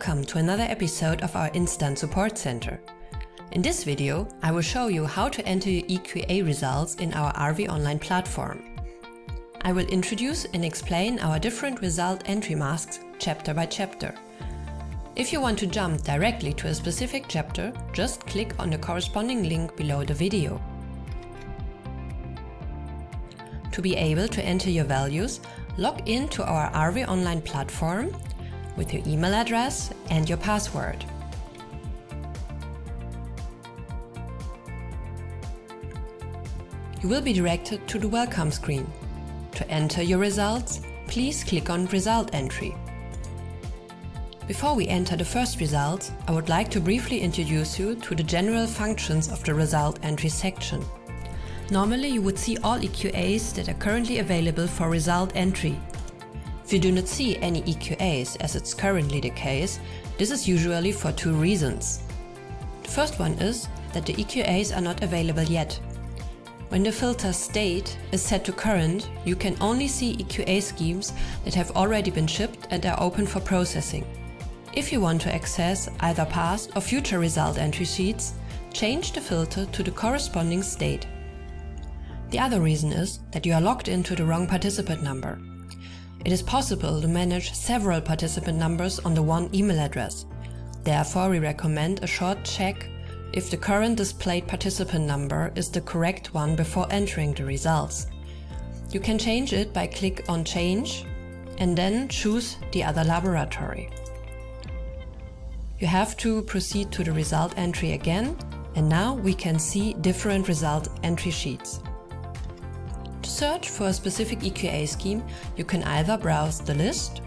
Welcome to another episode of our INSTAND Support Center. In this video, I will show you how to enter your EQA results in our RV Online platform. I will introduce and explain our different result entry masks chapter by chapter. If you want to jump directly to a specific chapter, just click on the corresponding link below the video. To be able to enter your values, log in to our RV Online platform with your email address and your password. You will be directed to the welcome screen. To enter your results, please click on Result Entry. Before we enter the first results, I would like to briefly introduce you to the general functions of the Result Entry section. Normally you would see all EQAs that are currently available for result entry. If you do not see any EQAs, as it's currently the case, this is usually for two reasons. The first one is that the EQAs are not available yet. When the filter state is set to current, you can only see EQA schemes that have already been shipped and are open for processing. If you want to access either past or future result entry sheets, change the filter to the corresponding state. The other reason is that you are logged into the wrong participant number. It is possible to manage several participant numbers on the one email address. Therefore, we recommend a short check if the current displayed participant number is the correct one before entering the results. You can change it by click on Change and then choose the other laboratory. You have to proceed to the result entry again, and now we can see different result entry sheets. To search for a specific EQA scheme, you can either browse the list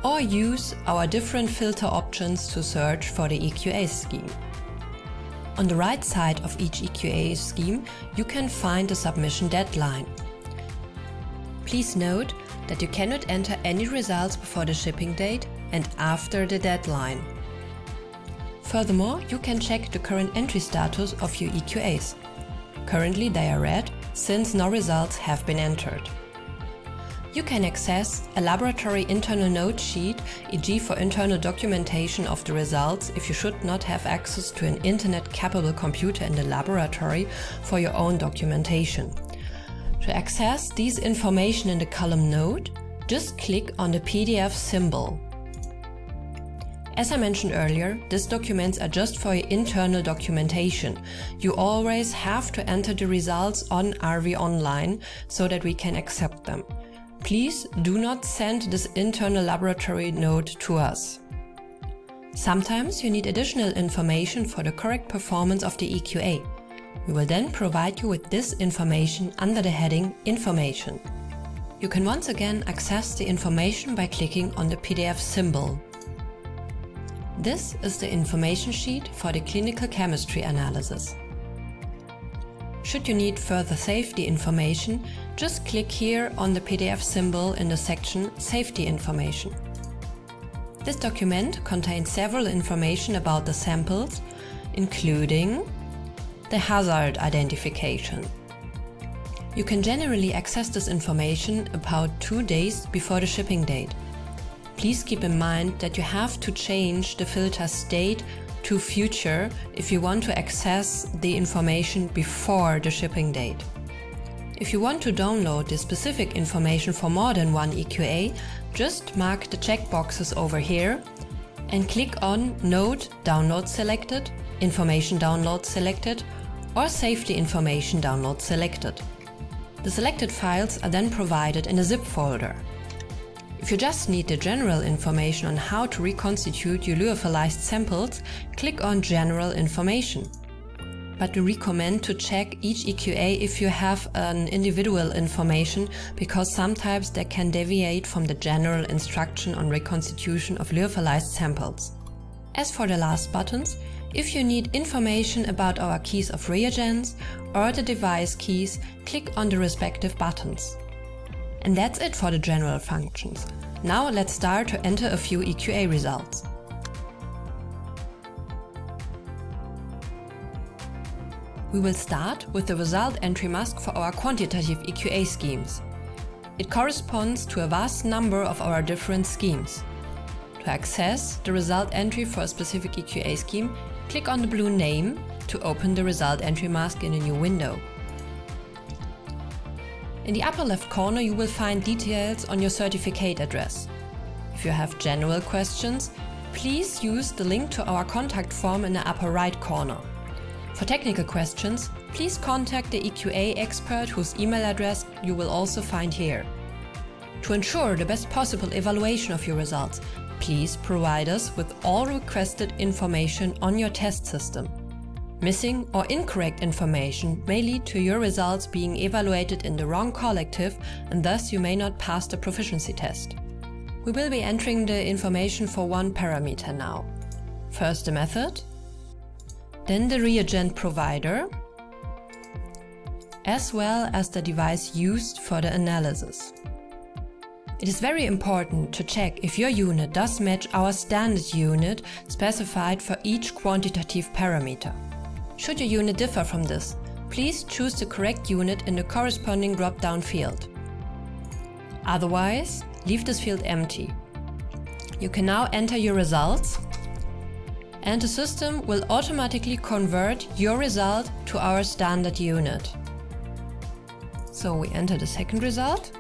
or use our different filter options to search for the EQA scheme. On the right side of each EQA scheme, you can find the submission deadline. Please note that you cannot enter any results before the shipping date and after the deadline. Furthermore, you can check the current entry status of your EQAs. Currently they are red, since no results have been entered. You can access a laboratory internal note sheet, e.g. for internal documentation of the results if you should not have access to an internet-capable computer in the laboratory for your own documentation. To access these information in the column Note, just click on the PDF symbol. As I mentioned earlier, these documents are just for your internal documentation. You always have to enter the results on RV Online so that we can accept them. Please do not send this internal laboratory note to us. Sometimes you need additional information for the correct performance of the EQA. We will then provide you with this information under the heading Information. You can once again access the information by clicking on the PDF symbol. This is the information sheet for the clinical chemistry analysis. Should you need further safety information, just click here on the PDF symbol in the section Safety Information. This document contains several information about the samples, including the hazard identification. You can generally access this information about 2 days before the shipping date. Please keep in mind that you have to change the filter state to future if you want to access the information before the shipping date. If you want to download the specific information for more than one EQA, just mark the checkboxes over here and click on Note Download Selected, Information Download Selected, or Safety Information Download Selected. The selected files are then provided in a zip folder. If you just need the general information on how to reconstitute your lyophilized samples, click on General Information. But we recommend to check each EQA if you have an individual information, because sometimes they can deviate from the general instruction on reconstitution of lyophilized samples. As for the last buttons, if you need information about our keys of reagents or the device keys, click on the respective buttons. And that's it for the general functions. Now let's start to enter a few EQA results. We will start with the result entry mask for our Quantitative EQA schemes. It corresponds to a vast number of our different schemes. To access the result entry for a specific EQA scheme, click on the blue name to open the result entry mask in a new window. In the upper left corner you will find details on your certificate address. If you have general questions, please use the link to our contact form in the upper right corner. For technical questions, please contact the EQA expert whose email address you will also find here. To ensure the best possible evaluation of your results, please provide us with all requested information on your test system. Missing or incorrect information may lead to your results being evaluated in the wrong collective, and thus you may not pass the proficiency test. We will be entering the information for one parameter now. First the method, then the reagent provider, as well as the device used for the analysis. It is very important to check if your unit does match our standard unit specified for each quantitative parameter. Should your unit differ from this, please choose the correct unit in the corresponding drop-down field. Otherwise, leave this field empty. You can now enter your results, and the system will automatically convert your result to our standard unit. So we enter the second result.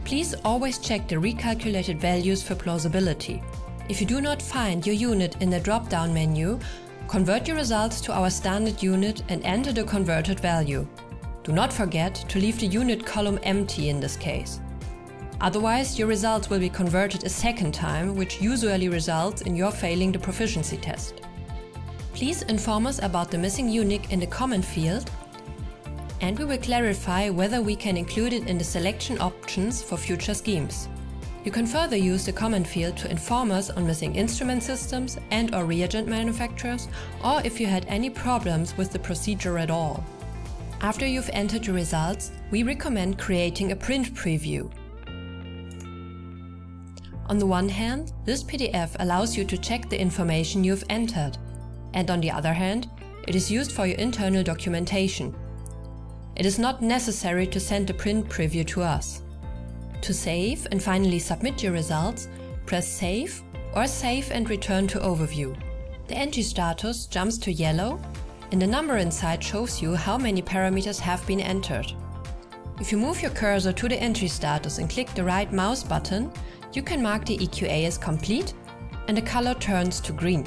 Please always check the recalculated values for plausibility. If you do not find your unit in the drop-down menu, convert your results to our standard unit and enter the converted value. Do not forget to leave the unit column empty in this case. Otherwise, your results will be converted a second time, which usually results in your failing the proficiency test. Please inform us about the missing unit in the comment field, and we will clarify whether we can include it in the selection options for future schemes. You can further use the comment field to inform us on missing instrument systems and/or reagent manufacturers, or if you had any problems with the procedure at all. After you've entered your results, we recommend creating a print preview. On the one hand, this PDF allows you to check the information you've entered, and on the other hand, it is used for your internal documentation. It is not necessary to send the print preview to us. To save and finally submit your results, press Save or Save and return to Overview. The entry status jumps to yellow, and the number inside shows you how many parameters have been entered. If you move your cursor to the entry status and click the right mouse button, you can mark the EQA as complete, and the color turns to green.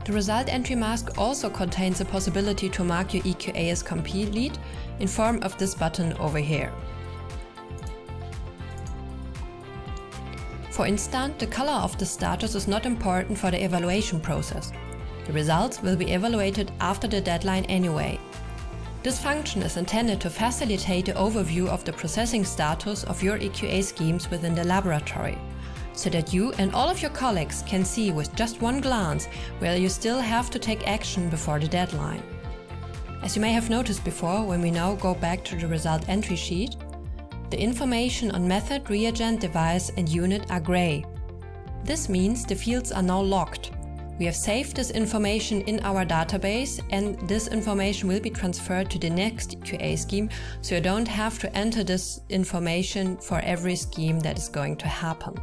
The result entry mask also contains the possibility to mark your EQA as complete in form of this button over here. For INSTAND, the color of the status is not important for the evaluation process. The results will be evaluated after the deadline anyway. This function is intended to facilitate the overview of the processing status of your EQA schemes within the laboratory, so that you and all of your colleagues can see with just one glance whether you still have to take action before the deadline. As you may have noticed before, when we now go back to the result entry sheet, the information on method, reagent, device and unit are gray. This means the fields are now locked. We have saved this information in our database, and this information will be transferred to the next EQA scheme, so you don't have to enter this information for every scheme that is going to happen.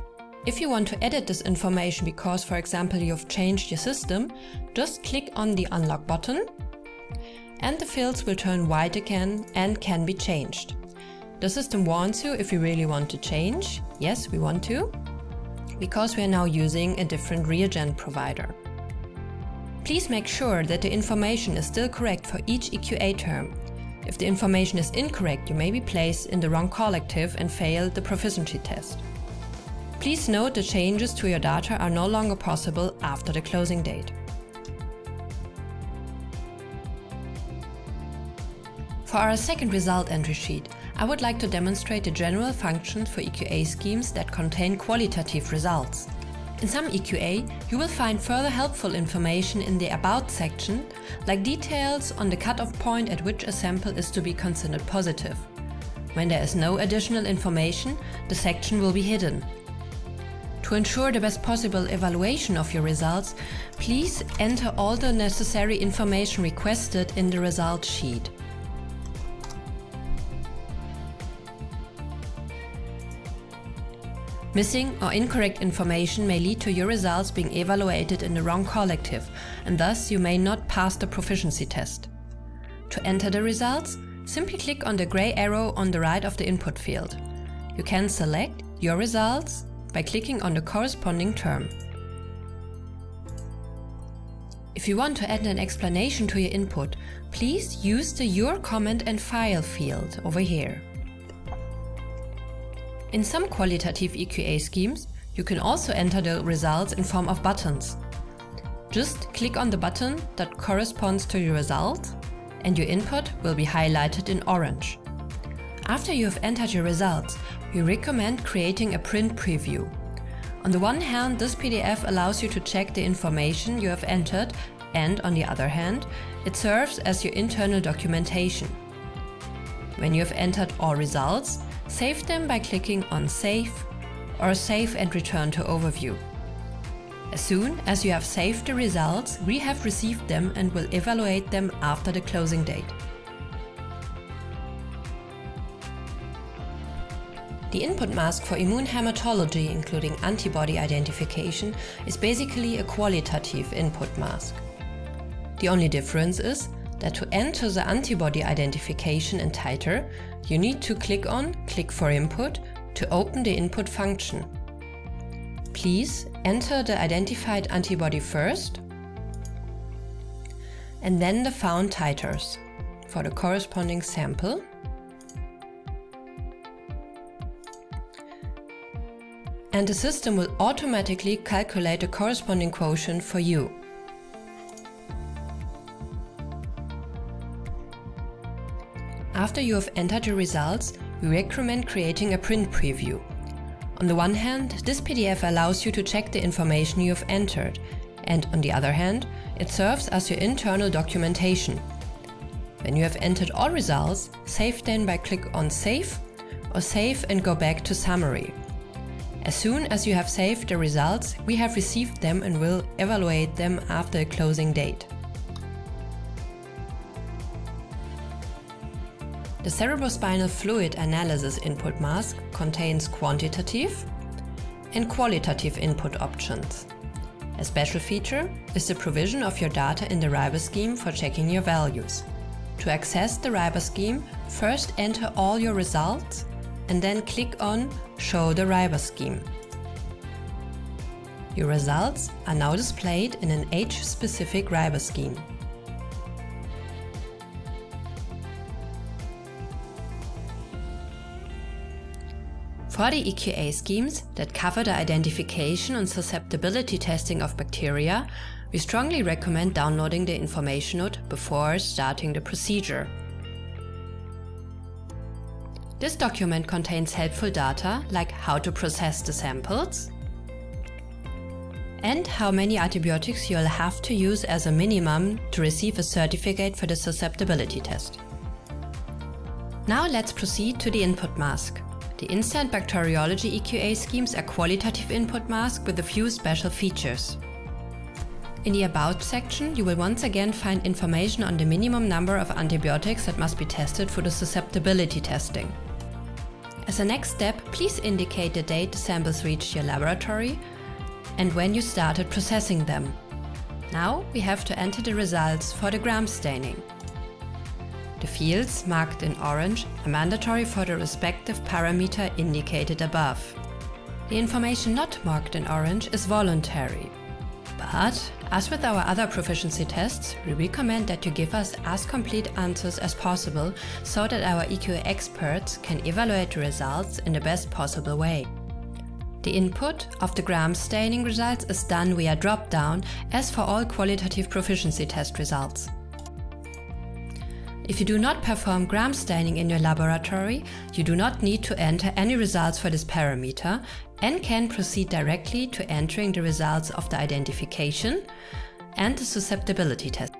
If you want to edit this information because, for example, you've changed your system, just click on the Unlock button, and the fields will turn white again and can be changed. The system warns you if you really want to change. Yes, we want to, because we are now using a different reagent provider. Please make sure that the information is still correct for each EQA term. If the information is incorrect, you may be placed in the wrong collective and fail the proficiency test. Please note the changes to your data are no longer possible after the closing date. For our second result entry sheet, I would like to demonstrate the general functions for EQA schemes that contain qualitative results. In some EQA, you will find further helpful information in the About section, like details on the cutoff point at which a sample is to be considered positive. When there is no additional information, the section will be hidden. To ensure the best possible evaluation of your results, please enter all the necessary information requested in the result sheet. Missing or incorrect information may lead to your results being evaluated in the wrong collective, and thus you may not pass the proficiency test. To enter the results, simply click on the gray arrow on the right of the input field. You can select your results by clicking on the corresponding term. If you want to add an explanation to your input, please use the Your Comment and File field over here. In some qualitative EQA schemes, you can also enter the results in form of buttons. Just click on the button that corresponds to your result, and your input will be highlighted in orange. After you have entered your results, we recommend creating a print preview. On the one hand, this PDF allows you to check the information you have entered, and on the other hand, it serves as your internal documentation. When you have entered all results, save them by clicking on Save or Save and Return to Overview. As soon as you have saved the results, we have received them and will evaluate them after the closing date. The input mask for immunohaematology, including antibody identification, is basically a qualitative input mask. The only difference is that to enter the antibody identification and titer, you need to click on Click for Input to open the input function. Please enter the identified antibody first and then the found titers for the corresponding sample. And the system will automatically calculate the corresponding quotient for you. After you have entered your results, we recommend creating a print preview. On the one hand, this PDF allows you to check the information you have entered, and on the other hand, it serves as your internal documentation. When you have entered all results, save them by click on Save or Save and go back to Summary. As soon as you have saved the results, we have received them and will evaluate them after a closing date. The cerebrospinal fluid analysis input mask contains quantitative and qualitative input options. A special feature is the provision of your data in the RiboScheme for checking your values. To access the RiboScheme, first enter all your results and then click on Show the RiboScheme. Your results are now displayed in an age-specific RiboScheme. For the EQA schemes that cover the identification and susceptibility testing of bacteria, we strongly recommend downloading the information note before starting the procedure. This document contains helpful data like how to process the samples and how many antibiotics you'll have to use as a minimum to receive a certificate for the susceptibility test. Now let's proceed to the input mask. The INSTAND Bacteriology EQA Schemes are qualitative input mask with a few special features. In the About section, you will once again find information on the minimum number of antibiotics that must be tested for the susceptibility testing. As a next step, please indicate the date the samples reached your laboratory and when you started processing them. Now we have to enter the results for the gram staining. The fields marked in orange are mandatory for the respective parameter indicated above. The information not marked in orange is voluntary. But, as with our other proficiency tests, we recommend that you give us as complete answers as possible so that our EQA experts can evaluate the results in the best possible way. The input of the gram staining results is done via drop-down, as for all qualitative proficiency test results. If you do not perform gram staining in your laboratory, you do not need to enter any results for this parameter and can proceed directly to entering the results of the identification and the susceptibility test.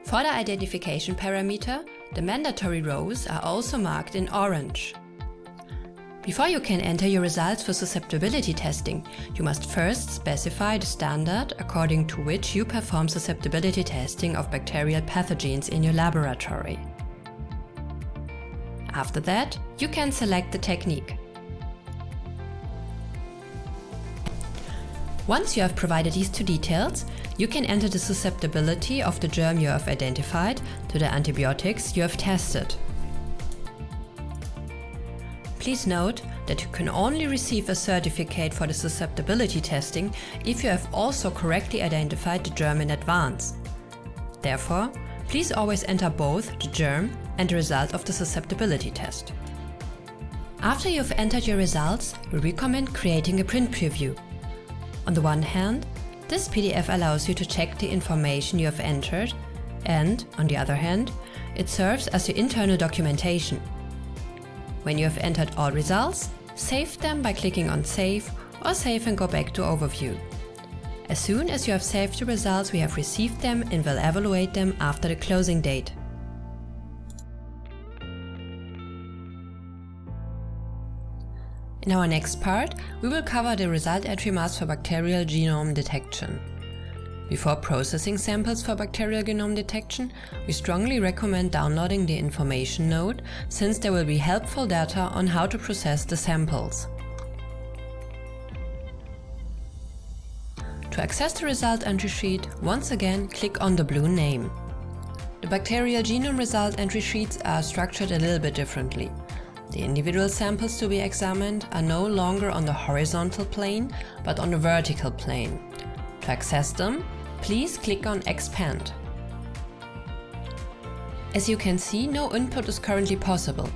For the identification parameter, the mandatory rows are also marked in orange. Before you can enter your results for susceptibility testing, you must first specify the standard according to which you perform susceptibility testing of bacterial pathogens in your laboratory. After that, you can select the technique. Once you have provided these two details, you can enter the susceptibility of the germ you have identified to the antibiotics you have tested. Please note that you can only receive a certificate for the susceptibility testing if you have also correctly identified the germ in advance. Therefore, please always enter both the germ and the result of the susceptibility test. After you've entered your results, we recommend creating a print preview. On the one hand, this PDF allows you to check the information you have entered, and, on the other hand, it serves as your internal documentation. When you have entered all results, save them by clicking on Save or Save and go back to Overview. As soon as you have saved the results, we have received them and will evaluate them after the closing date. In our next part, we will cover the result entry mask for bacterial genome detection. Before processing samples for bacterial genome detection, we strongly recommend downloading the information node, since there will be helpful data on how to process the samples. To access the result entry sheet, once again click on the blue name. The bacterial genome result entry sheets are structured a little bit differently. The individual samples to be examined are no longer on the horizontal plane, but on the vertical plane. To access them, please click on Expand. As you can see, no input is currently possible.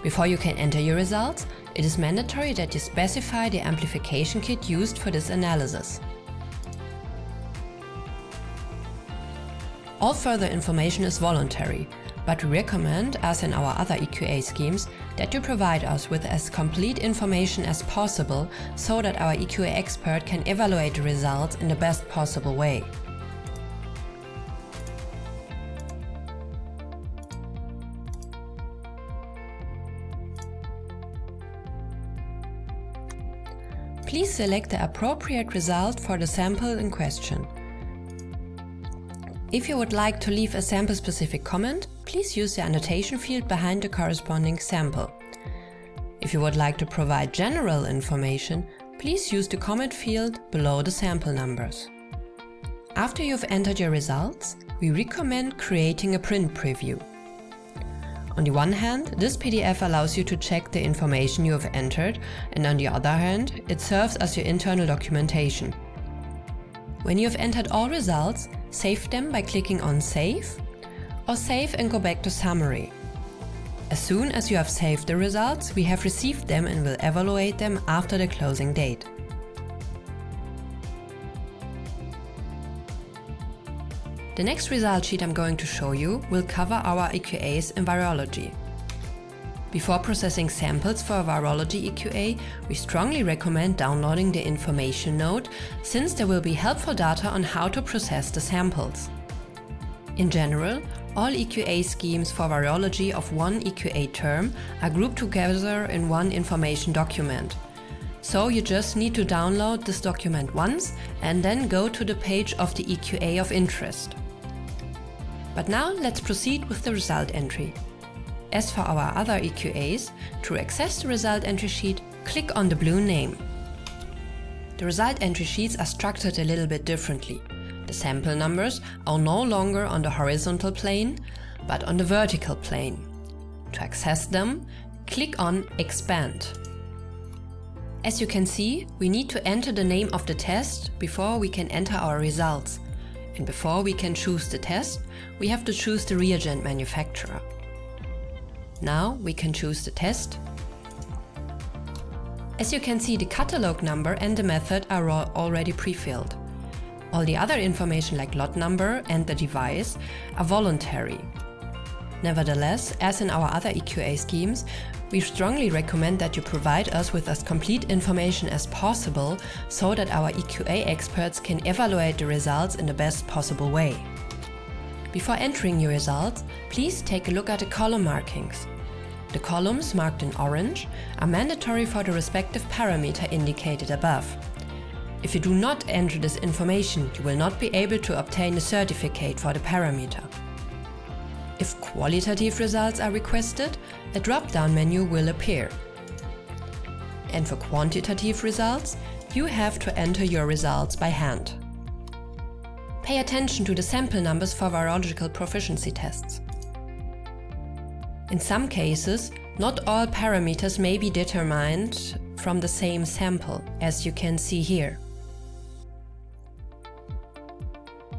Before you can enter your results, it is mandatory that you specify the amplification kit used for this analysis. All further information is voluntary, but we recommend, as in our other EQA schemes, that you provide us with as complete information as possible so that our EQA expert can evaluate the results in the best possible way. Please select the appropriate result for the sample in question. If you would like to leave a sample-specific comment, please use the annotation field behind the corresponding sample. If you would like to provide general information, please use the comment field below the sample numbers. After you've entered your results, we recommend creating a print preview. On the one hand, this PDF allows you to check the information you have entered, and on the other hand, it serves as your internal documentation. When you have entered all results, save them by clicking on Save, or Save and go back to Summary. As soon as you have saved the results, we have received them and will evaluate them after the closing date. The next result sheet I'm going to show you will cover our EQAs in virology. Before processing samples for a virology EQA, we strongly recommend downloading the information node, since there will be helpful data on how to process the samples. In general, all EQA schemes for virology of one EQA term are grouped together in one information document. So you just need to download this document once and then go to the page of the EQA of interest. But now let's proceed with the result entry. As for our other EQAs, to access the result entry sheet, click on the blue name. The result entry sheets are structured a little bit differently. The sample numbers are no longer on the horizontal plane, but on the vertical plane. To access them, click on Expand. As you can see, we need to enter the name of the test before we can enter our results. And before we can choose the test, we have to choose the reagent manufacturer. Now we can choose the test. As you can see, the catalog number and the method are already pre-filled. All the other information like lot number and the device are voluntary. Nevertheless, as in our other EQA schemes, we strongly recommend that you provide us with as complete information as possible so that our EQA experts can evaluate the results in the best possible way. Before entering your results, please take a look at the column markings. The columns marked in orange are mandatory for the respective parameter indicated above. If you do not enter this information, you will not be able to obtain a certificate for the parameter. If qualitative results are requested, a drop-down menu will appear. And for quantitative results, you have to enter your results by hand. Pay attention to the sample numbers for virological proficiency tests. In some cases, not all parameters may be determined from the same sample, as you can see here.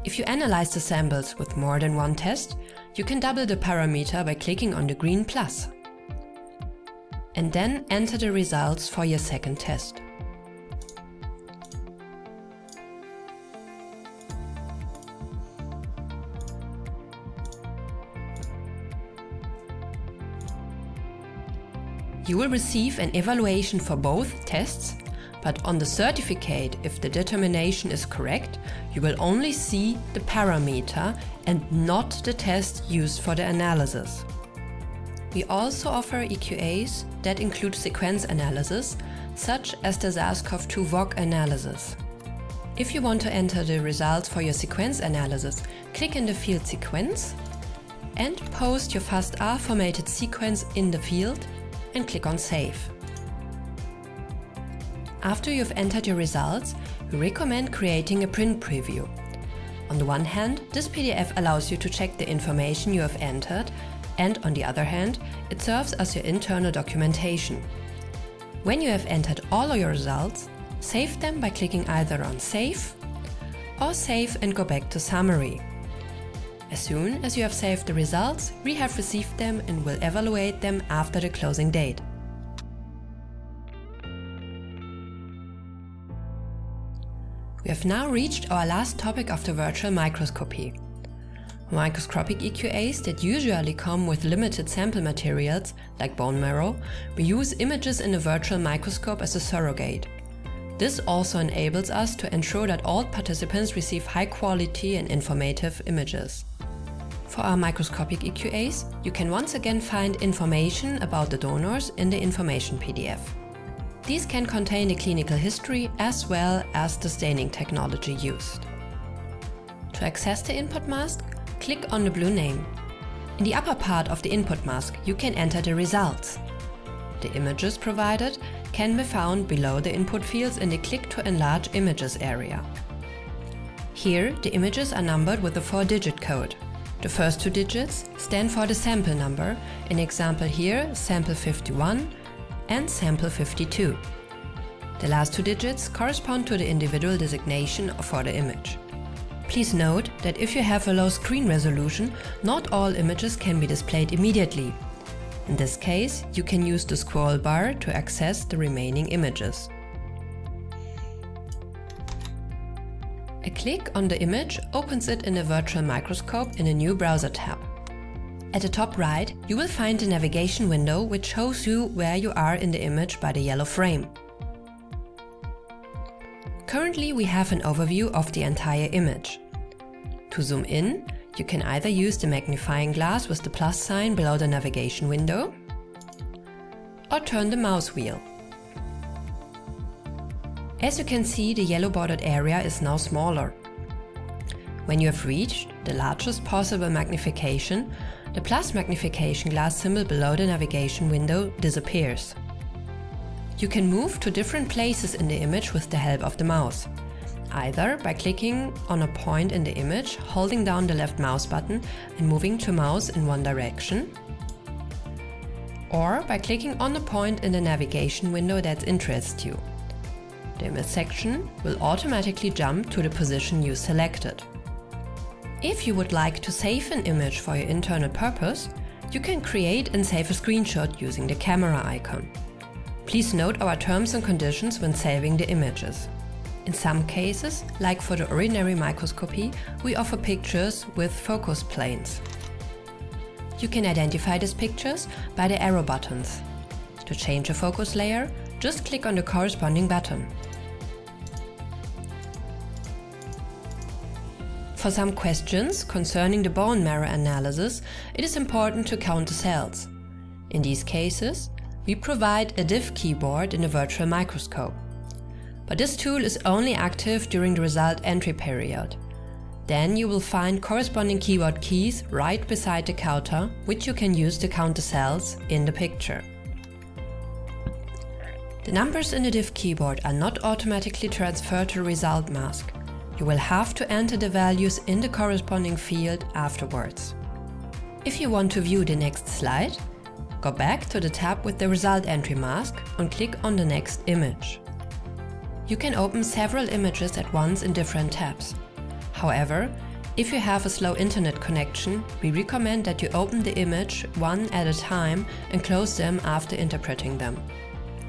If you analyze the samples with more than one test, you can double the parameter by clicking on the green plus. And then enter the results for your second test. You will receive an evaluation for both tests, but on the certificate, if the determination is correct, you will only see the parameter and not the test used for the analysis. We also offer EQAs that include sequence analysis, such as the SARS-CoV-2 VOC analysis. If you want to enter the results for your sequence analysis, click in the field Sequence and post your FASTA formatted sequence in the field and click on Save. After you've entered your results, we recommend creating a print preview. On the one hand, this PDF allows you to check the information you have entered, and on the other hand, it serves as your internal documentation. When you have entered all of your results, save them by clicking either on Save or Save and go back to Summary. As soon as you have saved the results, we have received them and will evaluate them after the closing date. We have now reached our last topic of the virtual microscopy. Microscopic EQAs that usually come with limited sample materials, like bone marrow, we use images in a virtual microscope as a surrogate. This also enables us to ensure that all participants receive high quality and informative images. For our microscopic EQAs, you can once again find information about the donors in the information PDF. These can contain the clinical history as well as the staining technology used. To access the input mask, click on the blue name. In the upper part of the input mask, you can enter the results. The images provided can be found below the input fields in the Click to Enlarge Images area. Here, the images are numbered with a 4-digit code. The first 2 digits stand for the sample number, in example here, sample 51 and sample 52. The last 2 digits correspond to the individual designation for the image. Please note that if you have a low screen resolution, not all images can be displayed immediately. In this case, you can use the scroll bar to access the remaining images. A click on the image opens it in a virtual microscope in a new browser tab. At the top right, you will find the navigation window which shows you where you are in the image by the yellow frame. Currently, we have an overview of the entire image. To zoom in, you can either use the magnifying glass with the plus sign below the navigation window, or turn the mouse wheel. As you can see, the yellow bordered area is now smaller. When you have reached the largest possible magnification, the plus magnification glass symbol below the navigation window disappears. You can move to different places in the image with the help of the mouse, either by clicking on a point in the image, holding down the left mouse button and moving the mouse in one direction, or by clicking on the point in the navigation window that interests you. The image section will automatically jump to the position you selected. If you would like to save an image for your internal purpose, you can create and save a screenshot using the camera icon. Please note our terms and conditions when saving the images. In some cases, like for the urinary microscopy, we offer pictures with focus planes. You can identify these pictures by the arrow buttons. To change a focus layer, just click on the corresponding button. For some questions concerning the bone marrow analysis, it is important to count the cells. In these cases, we provide a diff keyboard in the virtual microscope. But this tool is only active during the result entry period. Then you will find corresponding keyboard keys right beside the counter, which you can use to count the cells in the picture. The numbers in the div keyboard are not automatically transferred to the result mask. You will have to enter the values in the corresponding field afterwards. If you want to view the next slide, go back to the tab with the result entry mask and click on the next image. You can open several images at once in different tabs. However, if you have a slow internet connection, we recommend that you open the image one at a time and close them after interpreting them.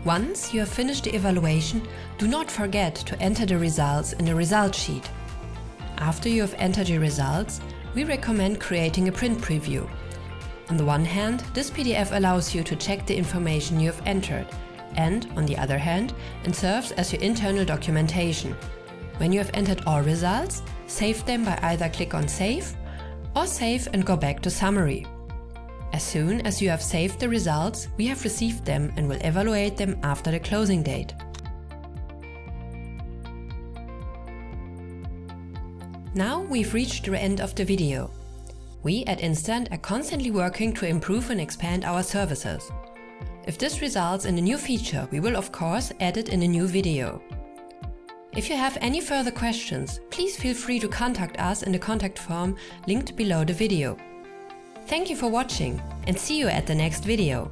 Once you have finished the evaluation, do not forget to enter the results in the result sheet. After you have entered your results, we recommend creating a print preview. On the one hand, this PDF allows you to check the information you have entered, and on the other hand, it serves as your internal documentation. When you have entered all results, save them by either click on Save or Save and go back to Summary. As soon as you have saved the results, we have received them and will evaluate them after the closing date. Now we've reached the end of the video. We at INSTAND are constantly working to improve and expand our services. If this results in a new feature, we will of course add it in a new video. If you have any further questions, please feel free to contact us in the contact form linked below the video. Thank you for watching and see you at the next video.